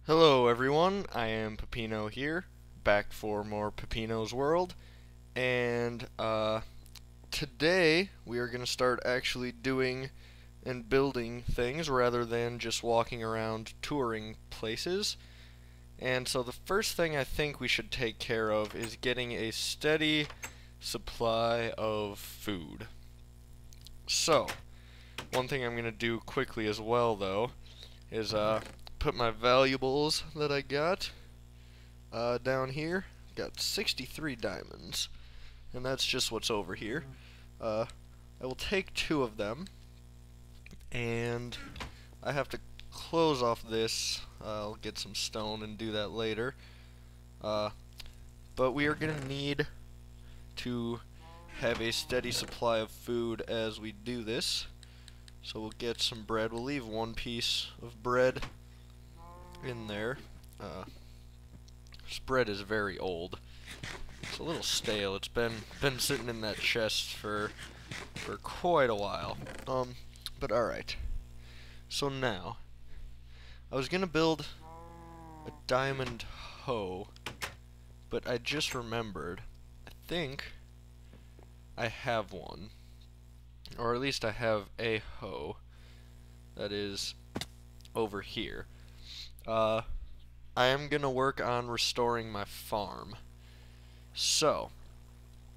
Hello everyone, I am Peppino here, back for more Peppino's World, and today we are going to start actually doing and building things rather than just walking around touring places. And so the first thing I think we should take care of is getting a steady supply of food. So, one thing I'm going to do quickly as well though is put my valuables that I got down here. Got 63 diamonds, and that's just what's over here. I will take 2 of them, and I have to close off this. I'll get some stone and do that later. But we are going to need to have a steady supply of food as we do this. So we'll get some bread. We'll leave 1 piece of bread in there. This bread is very old. It's a little stale. It's been sitting in that chest for quite a while. But alright. So now, I was gonna build a diamond hoe, but I just remembered, I think I have one. Or at least I have a hoe that is over here. I am gonna work on restoring my farm. So,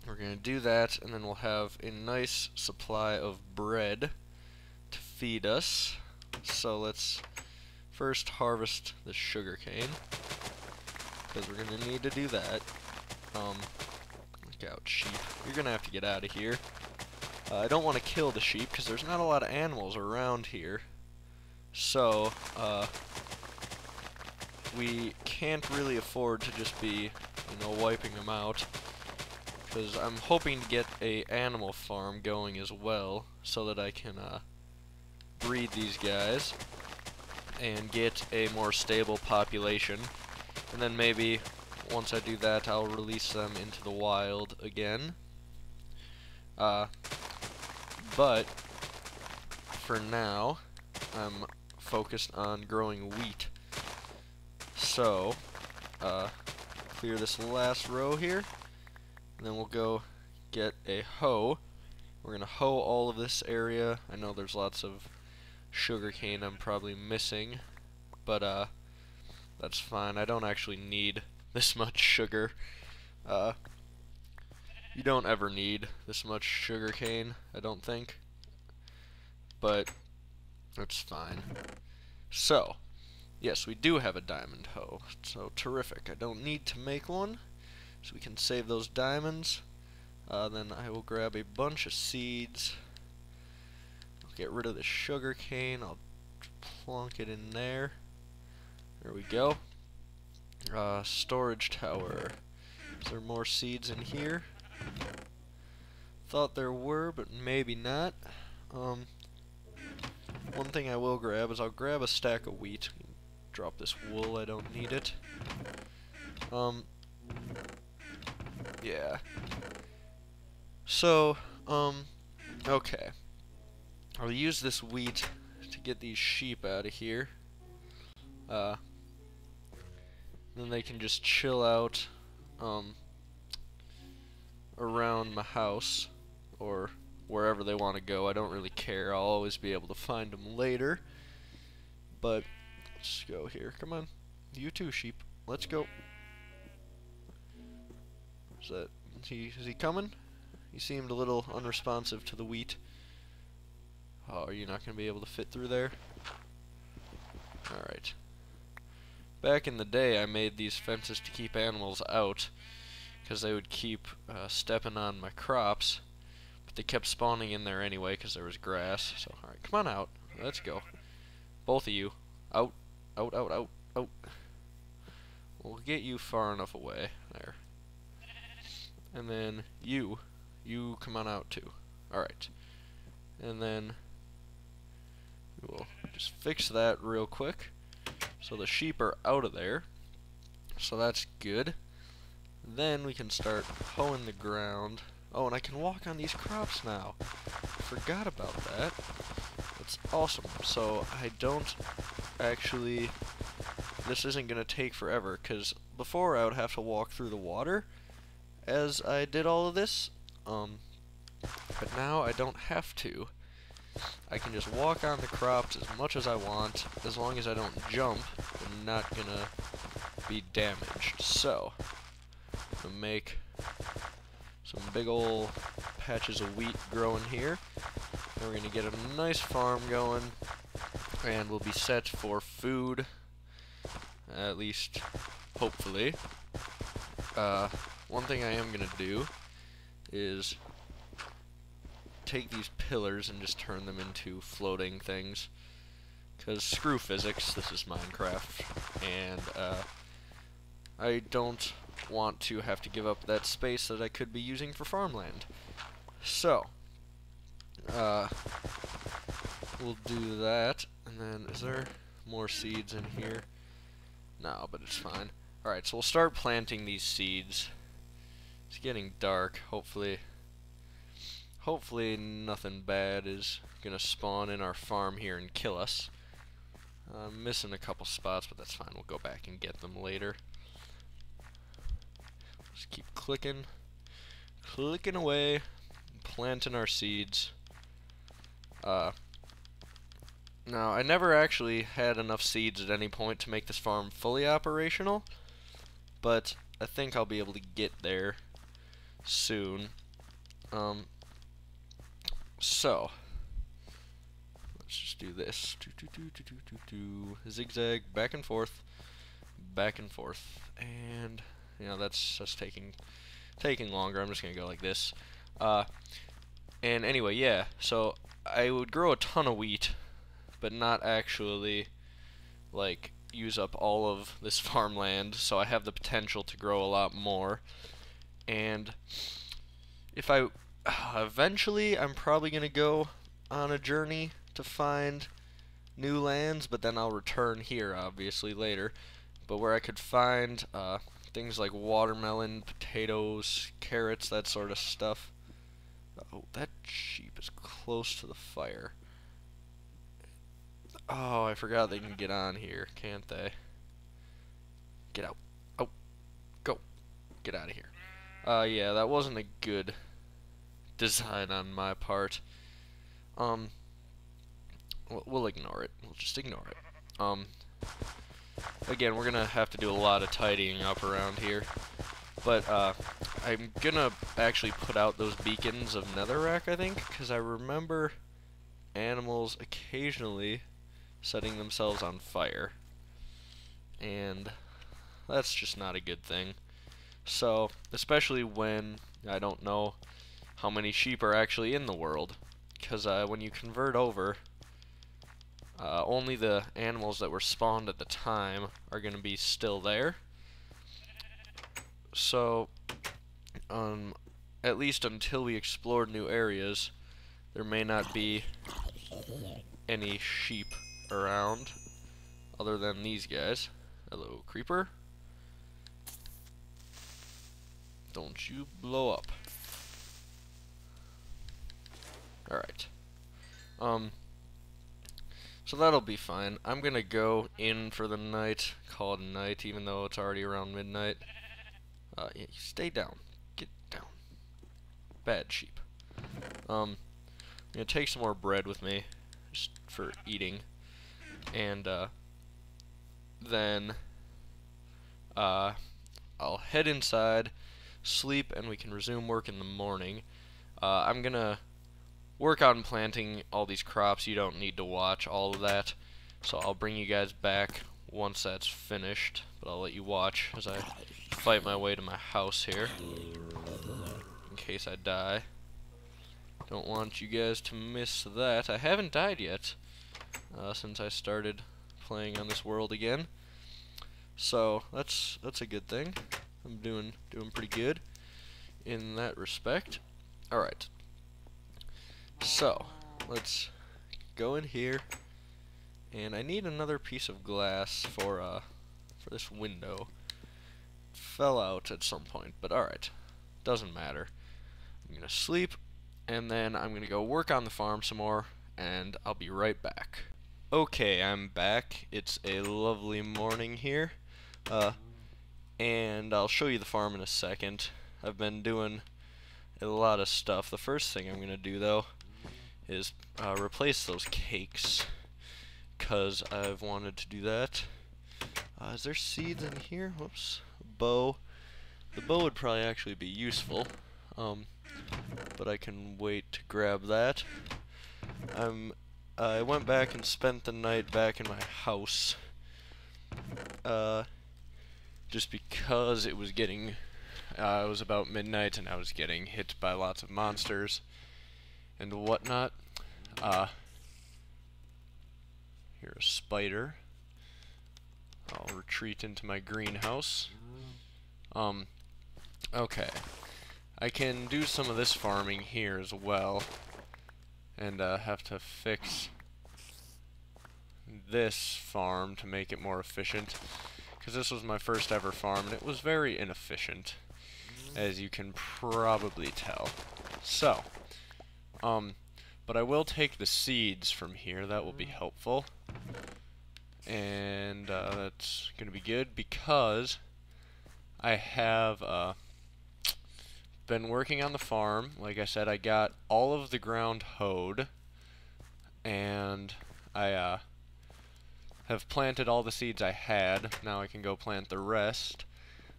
we're gonna do that, and then we'll have a nice supply of bread to feed us. So let's first harvest the sugar cane, because we're gonna need to do that. Look out, sheep. You're gonna have to get out of here. I don't want to kill the sheep because there's not a lot of animals around here. So, we can't really afford to just be, wiping them out. Because I'm hoping to get a animal farm going as well, so that I can breed these guys and get a more stable population. And then maybe once I do that, I'll release them into the wild again. But for now, I'm focused on growing wheat. So, clear this last row here, and then we'll go get a hoe. We're gonna hoe all of this area. I know there's lots of sugar cane I'm probably missing, but that's fine. I don't actually need this much sugar. You don't ever need this much sugar cane, I don't think. But it's fine. So, yes, we do have a diamond hoe. So terrific. I don't need to make one, so we can save those diamonds. Then I will grab a bunch of seeds. I'll get rid of the sugar cane. I'll plonk it in there. There we go. Storage tower. Is there more seeds in here? Thought there were, but maybe not. One thing I will grab is I'll grab a stack of wheat. Drop this wool, I don't need it. Yeah. So, okay. I'll use this wheat to get these sheep out of here. Then they can just chill out, around my house, or wherever they want to go. I don't really care. I'll always be able to find them later. But let's go here. Come on, you too, sheep. Let's go. Is he coming? He seemed a little unresponsive to the wheat. Oh, are you not going to be able to fit through there? Alright. Back in the day, I made these fences to keep animals out, because they would keep stepping on my crops, but they kept spawning in there anyway because there was grass. So, alright, come on out. Let's go. Both of you. Out. Out, out, out, out. We'll get you far enough away. There. And then you come on out too. Alright. And then we'll just fix that real quick. So the sheep are out of there. So that's good. Then we can start hoeing the ground. Oh, and I can walk on these crops now. Forgot about that. That's awesome. So I don't actually this isn't going to take forever, because before I would have to walk through the water as I did all of this, but now I don't have to. I can just walk on the crops as much as I want, as long as I don't jump. I'm not gonna be damaged. So, I'm gonna make some big ol' patches of wheat growing here. And we're gonna get a nice farm going, and we'll be set for food, at least hopefully. One thing I am gonna do is take these pillars and just turn them into floating things, because screw physics, this is Minecraft, and I don't want to have to give up that space that I could be using for farmland. So, we'll do that, and then is there more seeds in here? No, but it's fine. Alright, so we'll start planting these seeds. It's getting dark. Hopefully nothing bad is gonna spawn in our farm here and kill us. I'm missing a couple spots, but that's fine. We'll go back and get them later. Just keep clicking away, planting our seeds. Now, I never actually had enough seeds at any point to make this farm fully operational, but I think I'll be able to get there soon. So, let's just do this. Zigzag, back and forth, and you know that's just taking longer. I'm just gonna go like this. And anyway, yeah. So I would grow a ton of wheat, but not actually like use up all of this farmland. So I have the potential to grow a lot more, and if I eventually, I'm probably gonna go on a journey to find new lands, but then I'll return here, obviously, later. But where I could find things like watermelon, potatoes, carrots, that sort of stuff. Oh, that sheep is close to the fire. Oh, I forgot they can get on here, can't they? Get out. Oh, go. Get out of here. Yeah, that wasn't a good design on my part. We'll ignore it. We'll just ignore it. Again, we're gonna have to do a lot of tidying up around here, but I'm gonna actually put out those beacons of netherrack, I think, because I remember animals occasionally setting themselves on fire, and that's just not a good thing. So, especially when I don't know how many sheep are actually in the world, because when you convert over, only the animals that were spawned at the time are going to be still there. So, at least until we explore new areas, there may not be any sheep around other than these guys. Hello, creeper. Don't you blow up. Alright. So that'll be fine. I'm gonna go in for the night, call it a night, even though it's already around midnight. Yeah, you stay down. Get down. Bad sheep. I'm gonna take some more bread with me, just for eating. And, then, I'll head inside, sleep, and we can resume work in the morning. I'm gonna work on planting all these crops. You don't need to watch all of that, so I'll bring you guys back once that's finished, but I'll let you watch as I fight my way to my house here in case I die. Don't want you guys to miss that. I haven't died yet since I started playing on this world again, so that's a good thing. I'm doing pretty good in that respect. Alright. So, let's go in here, and I need another piece of glass for this window. It fell out at some point, but alright, doesn't matter. I'm gonna sleep, and then I'm gonna go work on the farm some more, and I'll be right back. Okay, I'm back. It's a lovely morning here. Uh, and I'll show you the farm in a second. I've been doing a lot of stuff. The first thing I'm gonna do though is replace those cakes, cause I've wanted to do that. Is there seeds in here? Whoops. Bow. The bow would probably actually be useful. But I can wait to grab that. I went back and spent the night back in my house. Just because it was about midnight and I was getting hit by lots of monsters and whatnot. Here's a spider. I'll retreat into my greenhouse. Okay. I can do some of this farming here as well. And have to fix this farm to make it more efficient, because this was my first ever farm and it was very inefficient, as you can probably tell. So, but I will take the seeds from here. That will be helpful, and that's gonna be good because I have been working on the farm. Like I said, I got all of the ground hoed, and I have planted all the seeds I had. Now I can go plant the rest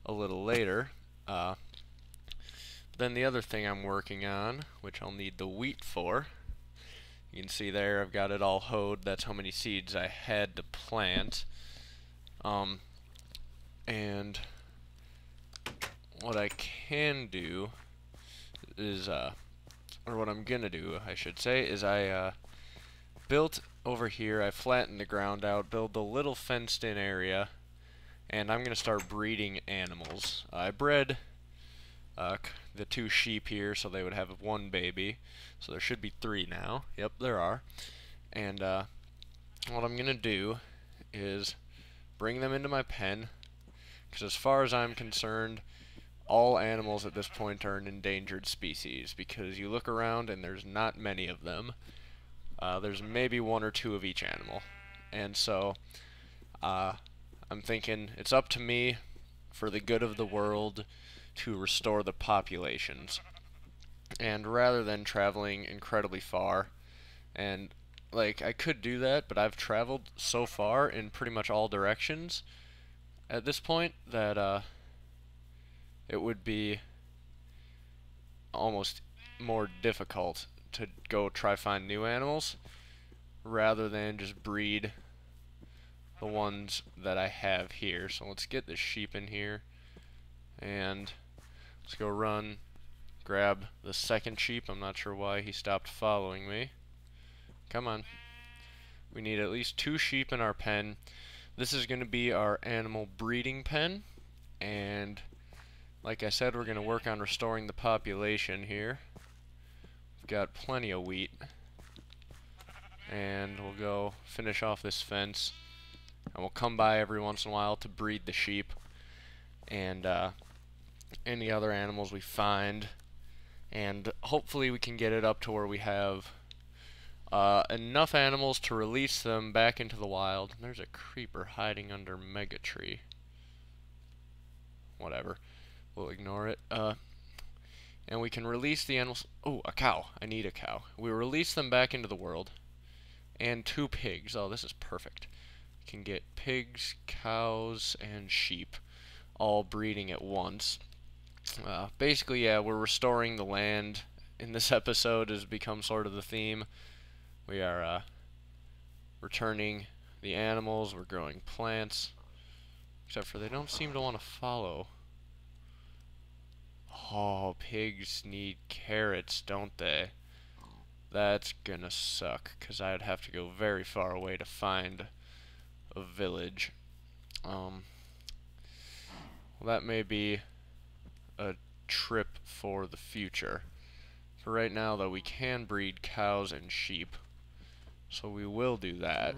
a little later. Then the other thing I'm working on, which I'll need the wheat for, you can see there I've got it all hoed. That's how many seeds I had to plant. And what I can do is, or what I'm gonna do, I should say, is I built over here, I flattened the ground out, build a little fenced in area, and I'm gonna start breeding animals. I bred the 2 sheep here so they would have 1 baby, so there should be 3 now. Yep, there are. And what I'm gonna do is bring them into my pen, because as far as I'm concerned, all animals at this point are an endangered species, because you look around and there's not many of them. There's maybe 1 or 2 of each animal. And so I'm thinking it's up to me, for the good of the world, to restore the populations. And rather than traveling incredibly far, and like I could do that, but I've traveled so far in pretty much all directions at this point that it would be almost more difficult to go try find new animals rather than just breed the ones that I have here. So let's get the sheep in here and let's go run, grab the second sheep. I'm not sure why he stopped following me. Come on. We need at least 2 sheep in our pen. This is going to be our animal breeding pen, and like I said, we're going to work on restoring the population here. We've got plenty of wheat, and we'll go finish off this fence, and we'll come by every once in a while to breed the sheep and any other animals we find, and hopefully we can get it up to where we have enough animals to release them back into the wild. There's a creeper hiding under Mega Tree. Whatever. We'll ignore it. And we can release the animals. Oh, a cow. I need a cow. We release them back into the world. And 2 pigs. Oh, this is perfect. We can get pigs, cows, and sheep all breeding at once. Basically, yeah, we're restoring the land. In this episode has become sort of the theme. We are returning the animals. We're growing plants. Except for they don't seem to want to follow. Oh, pigs need carrots, don't they? That's gonna suck, because I'd have to go very far away to find a village. Well, that may be a trip for the future. For right now, though, we can breed cows and sheep. So we will do that.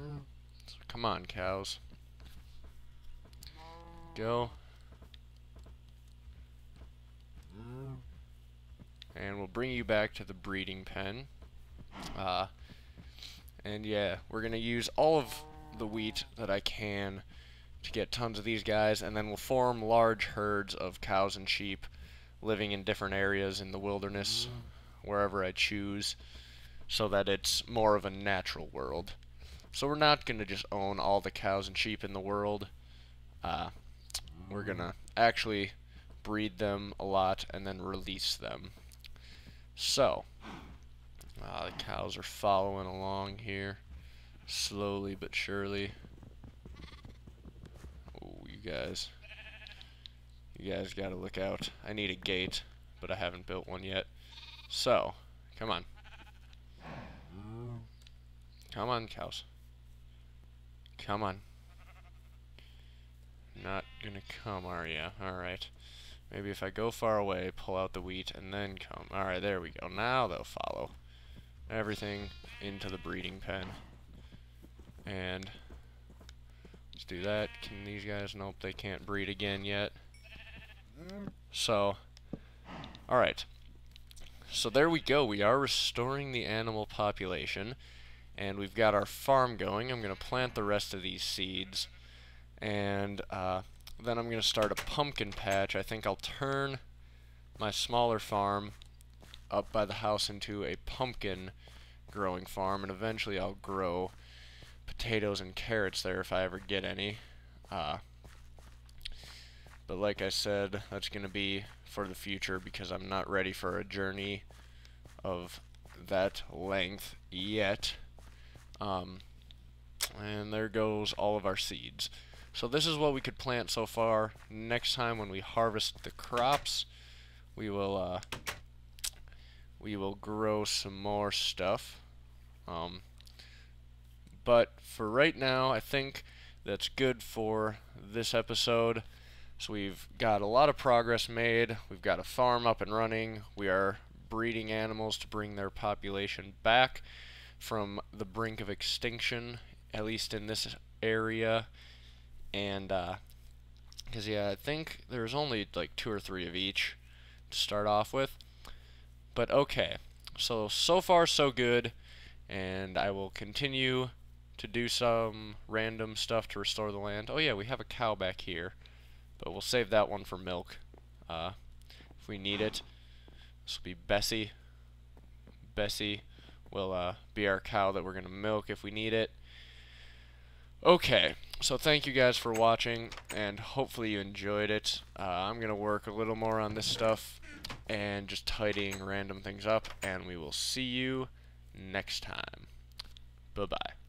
So come on, cows. Go. And we'll bring you back to the breeding pen. And yeah, we're gonna use all of the wheat that I can to get tons of these guys, and then we'll form large herds of cows and sheep living in different areas in the wilderness, wherever I choose, so that it's more of a natural world. So we're not gonna just own all the cows and sheep in the world. We're gonna actually breed them a lot and then release them. So, the cows are following along here, slowly but surely. Oh, you guys gotta look out. I need a gate, but I haven't built one yet. So, come on. Come on, cows. Come on. Not gonna come, are ya? Alright. Maybe if I go far away, pull out the wheat, and then come. Alright, there we go. Now they'll follow. Everything into the breeding pen. And let's do that. Can these guys? Nope, they can't breed again yet. So, alright. So there we go. We are restoring the animal population. And we've got our farm going. I'm going to plant the rest of these seeds. And then I'm going to start a pumpkin patch. I think I'll turn my smaller farm up by the house into a pumpkin growing farm. And eventually I'll grow potatoes and carrots there if I ever get any. But like I said, that's going to be for the future because I'm not ready for a journey of that length yet. And there goes all of our seeds. So this is what we could plant so far. Next time when we harvest the crops, we will grow some more stuff. But for right now, I think that's good for this episode. So we've got a lot of progress made. We've got a farm up and running. We are breeding animals to bring their population back from the brink of extinction, at least in this area. And because yeah, I think there's only like 2 or 3 of each to start off with. But okay, so far so good, and I will continue to do some random stuff to restore the land. Oh yeah, we have a cow back here, but we'll save that one for milk if we need it. This will be Bessie. Bessie will be our cow that we're going to milk if we need it. Okay, so thank you guys for watching, and hopefully you enjoyed it. I'm going to work a little more on this stuff and just tidying random things up, and we will see you next time. Bye-bye.